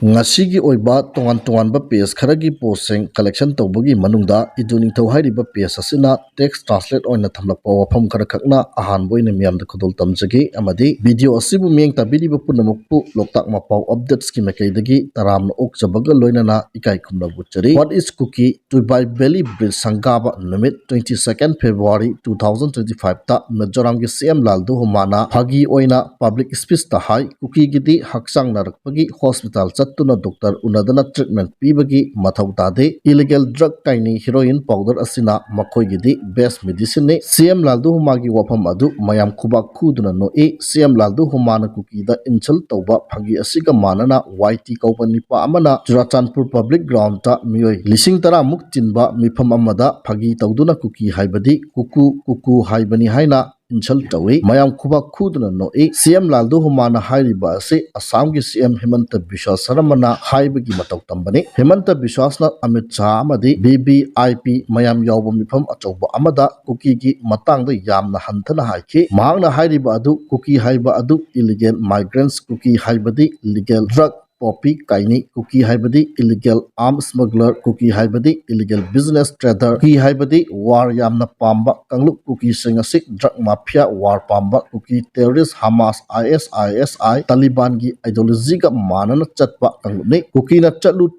ngasi gi oiba tongan tongan ba page kharagi posting collection tawbagi manungda iduni thau hairiba page asina text translate oina thamlakpa wafam khara khakna ahan boina miyam da khodol tamjagi amadi video asibu miyang tabidi ba punamukpu loktak mapau updates ki makaidagi taram na ok jabaga loinana ikai khumna butchari what is cookie to by belly bridge sangaba numit 22nd February 2025 ta Mizoram gi CM Laldu Humana hagi oina public speech ta hai cookie gidi haksang narakpagi hospital tuna doctor unadana treatment pibagi mathau tade illegal drug kaini heroin powder asina makhoi gidi best medicine ne CM Laldu Humagi wafam adu mayam khubak khuduna no CM Laldu Humana kuki da inchal tauba phagi asiga manana YT company pa amana Churachandpur public ground ta miyoi lising tara muk tinba mifam amada phagi tauduna kuki haibadi kuku haibani haina inchal tawi mayam khubak khuduna no CM Laldu Humana hairiba ase Assam gi CM Himanta Biswa Sarmana haibagi matau tambane Himanta Biswasna Amit Shah amadi BBIP mayam yawba mifam achauba amada kuki gi matangda yamna hanthana haiki mahangna hairiba adu kuki haiba adu illegal migrants kuki haibadi legal drug Poppy kaini kuki haibadi illegal arms smuggler kuki haibadi illegal business trader kuki haibadi war yamna pamba kangluk kuki singasik drug mafia war pamba kuki terrorist Hamas ISI Taliban gi ideology ga manana chatpa kangluk kuki na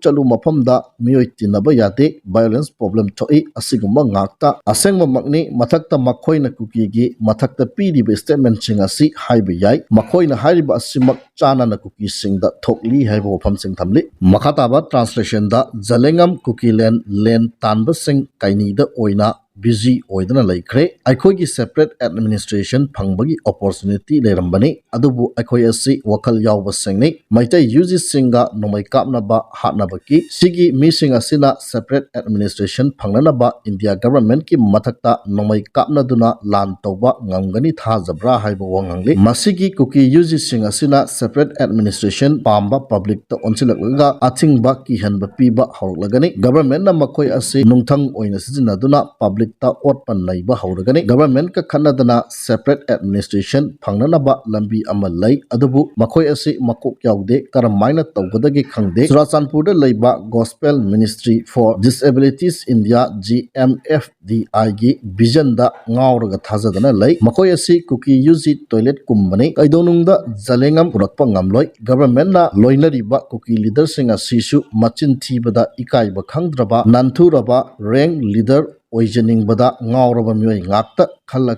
chalu mafamda miyoi tinaba yate violence problem thoi asigumba ngakta asengma makni mathakta makhoina kuki gi mathakta pidi statement singasi haiba yai makhoina hariba asimak chana na kuki singda thokli haibo pham sing thamli makhataba translation da Jalengam Kukiland len tanba sing kaini da oina busy oidana laikre aikoi gi separate administration phangbagi opportunity lerambani adubu aikoi asi wakal yawba singne maitai UG singa nomai kapna ba hatna baki sigi missing asina separate administration phangnana ba India government ki mathakta nomai kapna duna lan tawba ngamgani tha jabra haibo wangangli masigi kuki UG singa asina separate administration pamba public ta onsilakga athingba ki hanba piba hawlagani government na makoi asi nungthang oina sijina duna public ta otpan naiba hawragani government ka khanadana separate administration phangnana ba lambi ama lai adubu makoi asi makok yaude karamaina tawgadagi khangde Churachandpur da laiba Gospel Ministry for Disabilities India GMFDI gi vision da ngawraga thajadana lai makoi asi kuki UG toilet kumbani kaidonungda Jalengam purakpa ngamloi government na loinariba kuki leader singa sisu machin thibada ikaiba khangdraba nanthuraba rank leader oijaningbada ngawraba miyoi ngakta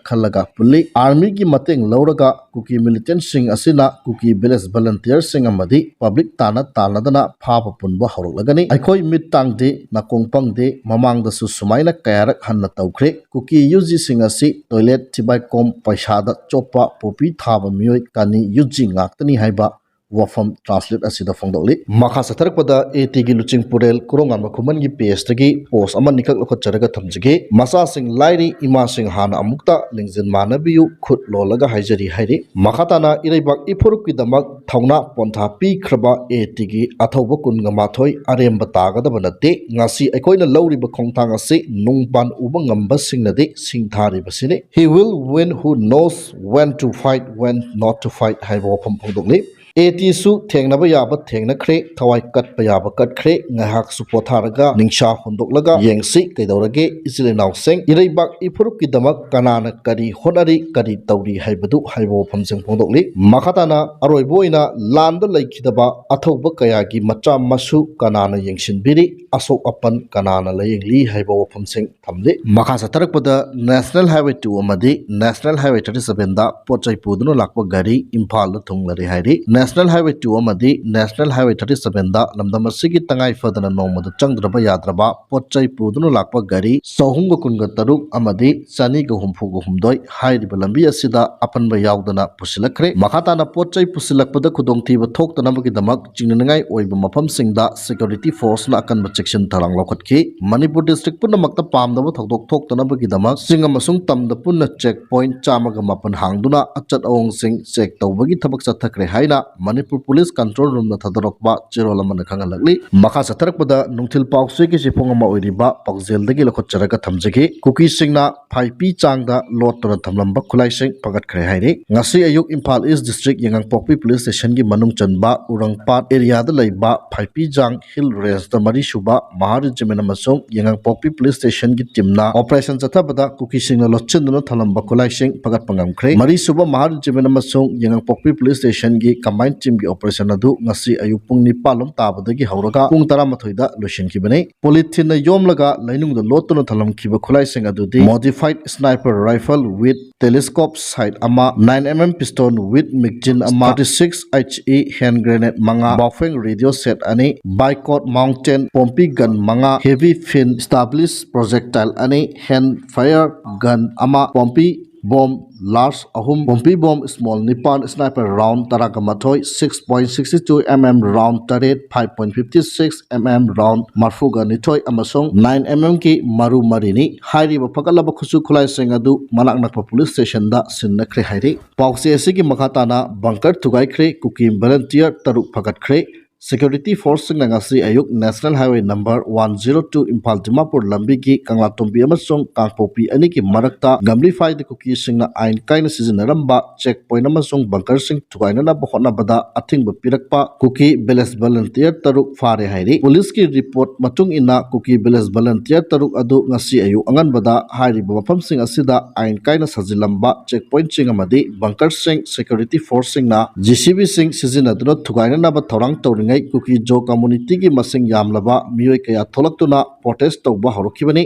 khalaga puli army gi mateng lauraga kuki militant sing asina kuki village volunteer sing amadi public tanadana phaba punba horoklagani aikoi mittangde nakongpangde mamangda su sumaina kayarak hanna tawkhre kuki UG sing asi toilet thibai kom paisada chopa popi thaba miyoi kani UG ngaktani haiba wafam translate asida fongdoli makha satharakpada AT gi luching purel kurongam khuman gi page tagi post ama nikak lokhat charaga thamjige masa sing lairi ima sing hana amukta lingjin manabiyu khut lolaga haijari hairi makhatana ireibak ifuruk ki damak thauna pontha pi khraba AT gi athauba kun ngamathoi aremba tagada banate ngasi aikoina lawriba khongthang ase nungpan uba ngamba singnade singthari basine he will win who knows when to fight when not to fight haibo wafam phongdokli AT su thengnaba yaba thengnakhre thawai katpa yaba katkre ngahak su potharaga ningsha hondoklaga yengsi kaidorage isilenaw seng ireibak ifuruk ki damak kanana kari honari kari tawri haibadu haibo phamseng phondokli makhatana aroiboina landa laikhidaba athauba kayagi macha masu kanana yengsinbiri asok apan kanana layengli haibo phamseng thamle makha satarakpada National Highway 2 amadi National Highway 37 da pochai pudunu lakpa gari Imphal da thunglari hairi National Highway 2 amadi National Highway 37 da lamdam asigi tangai fadana nomada changdraba yadraba pochai pudunu lakpa gari sohunga kunga taruk amadi chani ga humfuga humdoi hairiba lambi asida apanba yaudana pusilakre makhatana pochai pusilakpada khudongthiba thoktanabagi damak chingnangai oiba mafamsingda security force na akanba section tharang lokhatki Manipur district punamakta pamdaba thokdok thoktanabagi damak singa masung tamda punna checkpoint chamaga mapan hangduna achat awong sing check tawbagi thabak chathakre haina Manipur Police Control Room na thadorokba chirol amana khangalakli makha satharakpada nungthil pausui ki sipong ama oiriba pakzel dagi lakhot charaga thamjagi cookie singna 5p changda lot tora thamlamba khulai sing pagat khre hairi ngasi ayuk Imphal East District Yangang Pokpi Police Station gi manung chanba Urangpat area da leiba 5p jang hill range da mari suba Maharijimena masung Yangang Pokpi Police Station gi timna operation chathabada cookie singna lotchenduna thalamba khulai sing pagat pangam khre mari suba Maharijimena masung Yangang Pokpi Police Station gi combined team gi operation adu ngasi ayuk pung ni palom tabadagi hauraga pung 13 da loisinkhibane polythene na yomlaga lainungda lotuna thalamkhiba khulai sing adudi modified sniper rifle with telescope sight ama 9mm pistol with magazine ama 36 HE hand grenade manga buffing radio set ani bicot mountain pompi gun manga heavy fin established projectile ani hand fire gun ama pompi bomb large ahum pompi bomb small nipan sniper round taraka mathoi 6.62 mm round taret 5.56 mm round marfuga nithoi amasong 9 mm ki maru marini hairi ba pakalaba khusu khulai sengadu manak nakpa police station da sinna khre hairi pause asigi makhatana bunker thugai khre cookie volunteer taruk phagat khre Security Force ngasi ayuk National Highway number 102 Imphal Dimapur lambi ki Kanglatombi amasong Kangpopi ani ki marakta gamli fai de cookie singna ain kaina sizinaramba checkpoint amasong bunker sing thukaina na bahona bada athing ba pirakpa cookie balance volunteer taruk fare hairi police ki report matung ina cookie balance volunteer taruk adu ngasi ayu angan bada hairi ba mafam sing asida ain kaina sajilamba checkpoint sing amadi bunker sing security force sing na GCB sing sizinaduna thukaina na ba thorang tawring cookie jo community ki masing yamlaba miyoi kaya tholakuna protest tawba horokhibani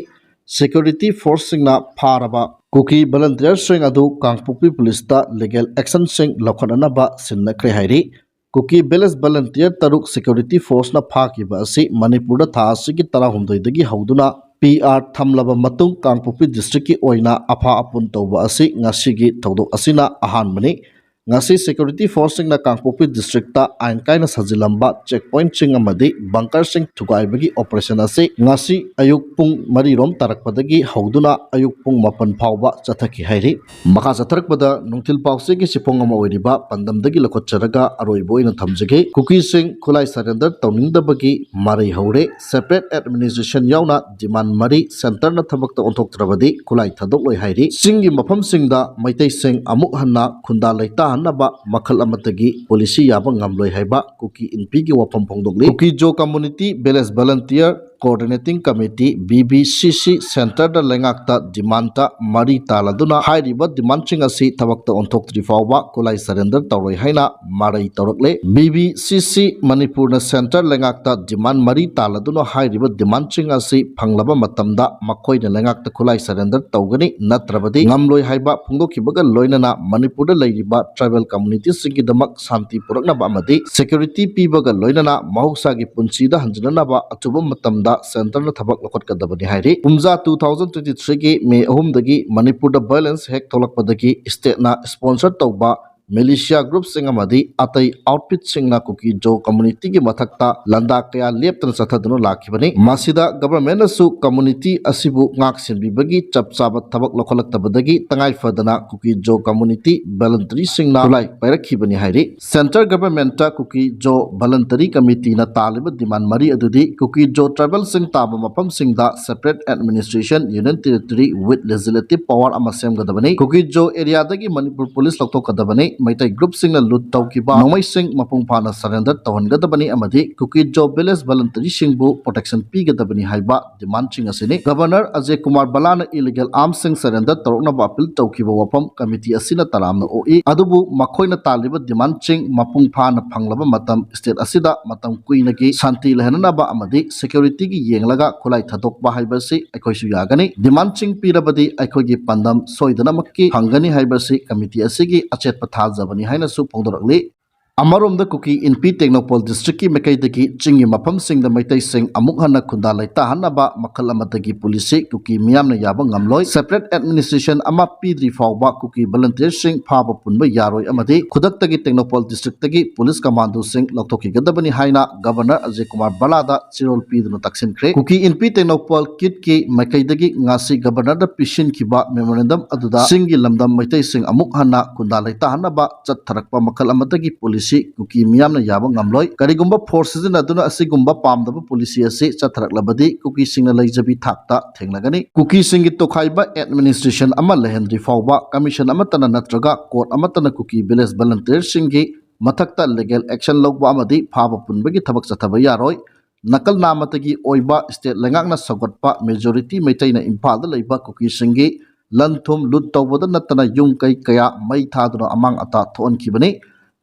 security force singna pharaba cookie volunteer sing adu Kangpokpi police ta legal action sing lokhanana ba sinna khre hairi cookie balance volunteer taruk security force na phakiba asi Manipur da tha asigi 13 dagi hauduna PR thamlaba matung Kangpokpi district ki oina apha apun tawba asi ngasigi thodok asina ahanmani ngasi security force sing na Kangpokpi district ta ain kaina sajilamba checkpoint sing amadi bunker sing thugaibagi operation ase ngasi ayuk pung mari rom tarakpadagi hauduna ayuk pung mapan phawba chathaki hairi makha chatharakpada nungthil pause gi sipong ama oiriba pandamdagi lakhotcharaga aroiboina thamjage cookie sing khulai surrender tawningdabagi marai haure separate administration yauna demand mari center na thabakta onthoktrabadi khulai thadok loi hairi singi mafam singda maitai sing amuk hanna khunda laita naba makhal amatagi policy yaba ngamloi haiba cookie inpi gi wapam phongdokli cookie jo community balance volunteer coordinating committee BBCC center da lengakta demand ta mari taladuna hairiba demand ching asi thabakta onthoktri fawba kulai surrender tawroi haina marai tawrakle BBCC Manipur na center lengakta demand mari taladuna hairiba demand ching asi phanglaba matamda makhoi na lengakta kulai surrender tawgani natrabadi ngamloi haiba phongdokhibaga loinana Manipur da leiriba tribal community singi damak shanti puraknaba amadi security pibaga loinana mahoksa gi punchi da hanjinanaba atuba matamda center na thabak lokot kadabani hairi umza 2023 gi May 3 dagi Manipur da violence hek tholakpadagi state na sponsor tawba militia group sing amadi atai outfit sing na cookie jo community gi mathakta landa kaya leptan sathadunu lakhibani masida government asu community asibu ngak sinbibagi chapchaba thabak lokholaktabadagi tangai fadana cookie jo community voluntary sing na lai pairakibani hairi center government ta cookie jo voluntary committee na taliba demand mari adudi cookie jo tribal sing taba mapam sing da separate administration union territory with legislative power amasem gadabani cookie jo area dagi Manipur police lokthokadabani maitai group sing na lut tawkiba nomai sing mapung phana surrender tawhangadabani amadi cookie job village voluntary sing bu protection pigadabani haiba demand sing asini governor Ajay Kumar Balana illegal arms sing surrender tawrokna ba appeal tawkiba wapam committee asina taramna oi adubu makhoina taliba demand sing mapung phana phanglaba matam state asida matam kuina gi shanti lehanana ba amadi security gi yenglaga khulai thadok ba haibasi aikhoisu yagani demand sing pirabadi aikhogi pandam soidana makki hangani haibasi committee asigi achet patha zabani haina su phongdorakli Amarom da cookie inpi Technopol district ki mekaidagi chingi mafam sing da maitai sing amuk hanna khunda laita hanna ba makhal amatagi police cookie miyam na yaba ngamloi separate administration ama pidri fawba cookie volunteer sing phaba punba yaroi amadi khudaktagi Technopol district tagi police commando sing loktoki gadabani haina governor Ajay Kumar Balada chirol pidunu taksin khre cookie inpi Technopol kit ki mekaidagi ngasi governor da pishin kiba memorandum aduda singi lamdam maitai sing amuk hanna khunda laita hanna ba chat tharakpa makhal amatagi police ꯍꯥꯏꯕꯁꯤ cookie ꯃꯤꯌꯥꯝꯅ ꯌꯥꯕ ꯉꯝꯂꯣꯏ ꯀꯔꯤꯒꯨꯝꯕ force ꯁꯤꯖꯤꯟꯅꯗꯨꯅ ꯑꯁꯤꯒꯨꯝꯕ ꯄꯥꯝꯗꯕ policy ꯑꯁꯤ ꯆꯠꯊꯔꯛꯂꯕꯗꯤ ꯀꯨꯀꯤꯁꯤꯡꯅ ꯂꯩꯖꯕꯤ ꯊꯥꯛꯇ ꯊꯦꯡꯅꯒꯅꯤ ꯀꯨꯀꯤꯁꯤꯡꯒꯤ ꯇꯣꯈꯥꯏꯕ ꯑꯦꯗꯃꯤꯅꯤꯁꯇ꯭ꯔꯦꯁꯟ ꯑꯃ ꯂꯩꯍꯟꯗ꯭ꯔꯤ ꯐꯥꯎꯕ ꯀꯃꯤꯁꯟ ꯑꯃꯠꯇꯅ ꯅꯠꯇ꯭ꯔꯒ ꯀꯣꯔꯠ ꯑꯃꯠꯇꯅ ꯀꯨꯀꯤ ꯚꯤꯂꯦꯖ ꯚꯂꯟꯇꯤꯌꯔꯁꯤꯡꯒꯤ ꯃꯊꯛꯇ ꯂꯤꯒꯦꯜ ꯑꯦꯛꯁꯟ ꯂꯧꯕ ꯑꯃꯗꯤ ꯐꯥꯕ ꯄꯨꯟꯕꯒꯤ ꯊꯕꯛ ꯆꯠꯊꯕ ꯌꯥꯔꯣꯏ ꯅꯀꯜ ꯅꯥꯃꯇꯒꯤ ꯑꯣꯏꯕ ꯁ꯭ꯇꯦꯠ ꯂꯩꯉꯥꯛꯅ ꯁꯧꯒꯠꯄ ꯃꯦꯖꯣꯔꯤꯇꯤ ꯃꯩꯇꯩꯅ ꯏꯝꯐꯥꯜꯗ ꯂꯩꯕ ꯀꯨꯀꯤꯁꯤꯡꯒꯤ ꯂꯟ ꯊꯨꯝ ꯂꯨꯠ ꯇꯧꯕꯗ ꯅꯠꯇꯅ ꯌꯨꯝ ꯀꯩ ꯀꯌꯥ ꯃꯩ ꯊꯥꯗꯨꯅ ꯑꯃꯥꯡ ꯑꯇꯥ ꯊꯣꯛꯍꯟꯈꯤꯕꯅꯤ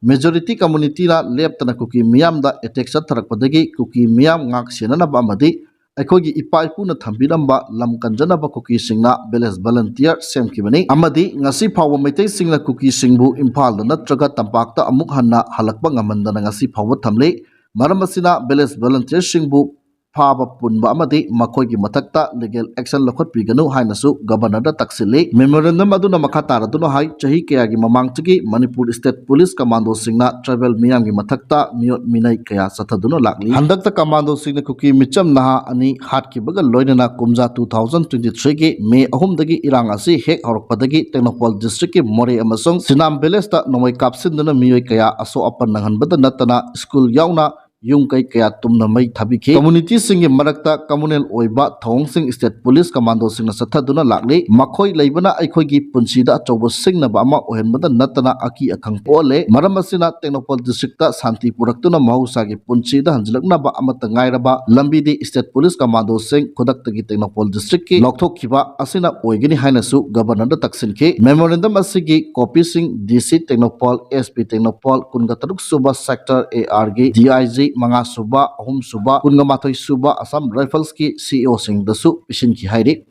ꯃꯦꯖꯣꯔꯤꯇꯤ ꯀꯝꯃꯨꯅꯤꯇꯤꯅ ꯂꯦꯞꯇꯅ ꯀꯨꯀꯤ ꯃꯤꯌꯥꯝꯗ ꯑꯦꯇꯦꯛ ꯆꯠꯊꯔꯛꯄꯗꯒꯤ ꯀꯨꯀꯤ ꯃꯤꯌꯥꯝ ꯉꯥꯛ ꯁꯦꯟꯅꯅꯕ ꯑꯃꯗꯤ ꯑꯩꯈꯣꯏꯒꯤ ꯏꯄꯥ ꯏꯄꯨꯅ ꯊꯝꯕꯤꯔꯝꯕ ꯂꯝ ꯀꯟꯖꯅꯕ ꯀꯨꯀꯤꯁꯤꯡꯅ ꯚꯤꯂꯦꯖ ꯚꯂꯟꯇꯤꯌꯔ ꯁꯦꯝꯈꯤꯕꯅꯤ ꯑꯃꯗꯤ ꯉꯁꯤ ꯐꯥꯎꯕ ꯃꯩꯇꯩꯁꯤꯡꯅ ꯀꯨꯀꯤꯁꯤꯡꯕꯨ ꯏꯝꯐꯥꯜꯗ ꯅꯠꯇ꯭ꯔꯒ ꯇꯝꯄꯥꯛꯇ ꯑꯃꯨꯛ ꯍꯟꯅ ꯍꯜꯂꯛꯄ ꯉꯝꯍꯟꯗꯅ ꯉꯁꯤ ꯐꯥꯎꯕ ꯊꯝꯂꯤ ꯃꯔꯝ ꯑꯁꯤꯅ ꯚꯤꯂꯦꯖ ꯚꯂꯟꯇꯤꯌꯔꯁꯤꯡꯕꯨ ꯐꯥꯕ ꯄꯨꯟꯕ ꯑꯃꯗꯤ ꯃꯈꯣꯏꯒꯤ ꯃꯊꯛꯇ ꯂꯤꯒꯦꯜ ꯑꯦꯛꯁꯟ ꯂꯧꯈꯠꯄꯤꯒꯅꯨ ꯍꯥꯏꯅꯁꯨ ꯒꯕꯔꯅꯔꯗ ꯇꯛꯁꯤꯜꯂꯤ ꯃꯦꯃꯣꯔꯦꯟꯗꯝ ꯑꯗꯨꯅ ꯃꯈꯥ ꯇꯥꯔꯗꯨꯅ ꯍꯥꯏ ꯆꯍꯤ ꯀꯌꯥꯒꯤ ꯃꯃꯥꯡꯗꯒꯤ ꯃꯅꯤꯄꯨꯔ ꯁ꯭ꯇꯦꯠ ꯄꯨꯂꯤꯁ ꯀꯃꯥꯟꯗꯣꯁꯤꯡꯅ ꯇ꯭ꯔꯥꯏꯕꯦꯜ ꯃꯤꯌꯥꯝꯒꯤ ꯃꯊꯛꯇ ꯃꯤꯑꯣꯠ ꯃꯤꯅꯩ ꯀꯌꯥ ꯆꯠꯊꯗꯨꯅ ꯂꯥꯛꯂꯤ ꯍꯟꯗꯛꯇ ꯀꯃꯥꯟꯗꯣꯁꯤꯡꯅ ꯀꯨꯀꯤ ꯃꯤꯆꯝ ꯅꯍꯥ ꯑꯅꯤ ꯍꯥꯠꯈꯤꯕꯒ ꯂꯣꯏꯅꯅ ꯀꯨꯝꯖꯥ 2023ꯒꯤ ꯃꯦ 3ꯗꯒꯤ ꯏꯔꯥꯡ ꯑꯁꯤ ꯍꯦꯛ ꯍꯧꯔꯛꯄꯗꯒꯤ ꯇꯦꯡꯅꯧꯄꯜ ꯗꯤꯁꯇ꯭ꯔꯤꯛꯀꯤ ꯃꯣꯔꯦ ꯑꯃꯁꯨꯡ ꯁꯤꯅꯥꯝ ꯚꯤꯂꯦꯖꯇ ꯅꯣꯡꯃꯩ ꯀꯥꯞꯁꯤꯟꯗꯨꯅ ꯃꯤꯑꯣꯏ ꯀꯌꯥ ꯑꯁꯣꯛ ꯑꯄꯟ ꯅꯪꯍꯟꯕꯗ ꯅꯠꯇꯅ ꯁ꯭ꯀꯨल ꯌꯥꯎꯅ ꯌꯨꯝ ꯀꯩ ꯀꯌꯥ ꯇꯨꯝꯅ ꯃꯩ ꯊꯥꯕꯤꯈꯤ ꯀꯝꯃꯨꯅꯤꯇꯤꯁꯤꯡꯒꯤ ꯃꯔꯛꯇ ꯀꯝꯃꯨꯅꯦꯜ ꯑꯣꯏꯕ ꯊꯧꯑꯣꯡꯁꯤꯡ ꯁ꯭ꯇꯦꯠ ꯄꯨꯂꯤꯁ ꯀꯃꯥꯟꯗꯣꯁꯤꯡꯅ ꯆꯠꯊꯗꯨꯅ ꯂꯥꯛꯂꯤ ꯃꯈꯣꯏ ꯂꯩꯕꯅ ꯑꯩꯈꯣꯏꯒꯤ ꯄꯨꯟꯁꯤꯗ ꯑꯆꯧꯕ ꯁꯤꯡꯅꯕ ꯑꯃ ꯑꯣꯏꯍꯟꯕꯗ ꯅꯠꯇꯅ ꯑꯀꯤ ꯑꯈꯪ ꯄꯣꯛꯍꯜꯂꯦ ꯃꯔꯝ ꯑꯁꯤꯅ ꯇꯦꯡꯅꯧꯄꯜ ꯗꯤꯁꯇ꯭ꯔꯤꯛꯇ ꯁꯥꯟꯇꯤ ꯄꯨꯔꯛꯇꯨꯅ ꯃꯍꯧꯁꯥꯒꯤ ꯄꯨꯟꯁꯤꯗ ꯍꯟꯖꯤꯜꯂꯛꯅꯕ ꯑꯃꯠꯇ ꯉꯥꯏꯔꯕ ꯂꯝꯕꯤꯗꯤ ꯁ꯭ꯇꯦꯠ ꯄꯨꯂꯤꯁ ꯀꯃꯥꯟꯗꯣꯁꯤꯡ ꯈꯨꯗꯛꯇꯒꯤ ꯇꯦꯡꯅꯧꯄꯜ ꯗꯤꯁꯇ꯭ꯔꯤꯛꯀꯤ ꯂꯧꯊꯣꯛꯈꯤꯕ ꯑꯁꯤꯅ ꯑꯣꯏꯒꯅꯤ ꯍꯥꯏꯅꯁꯨ ꯒꯕꯔꯅꯔꯗ ꯇꯛꯁꯤꯟꯈꯤ ꯃꯦꯃꯣꯔꯦꯟꯗꯝ ꯑꯁꯤꯒꯤ ꯀꯣꯄꯤꯁꯤꯡ DC ꯇꯦꯡꯅꯧꯄꯜ SP ꯇꯦꯡꯅꯧꯄꯜ 23 ꯁꯨꯕ ꯁꯦꯛꯇꯔ ARꯒꯤ DIG 5 ꯁꯨꯕ 3 ꯁꯨꯕ 12 ꯁꯨꯕ ꯑꯁꯥꯝ ꯔꯥꯏꯐꯜꯁꯀꯤ CEO ꯁꯤꯡꯗꯁꯨ ꯄꯤꯁꯤꯟꯈꯤ ꯍꯥꯏꯔꯤ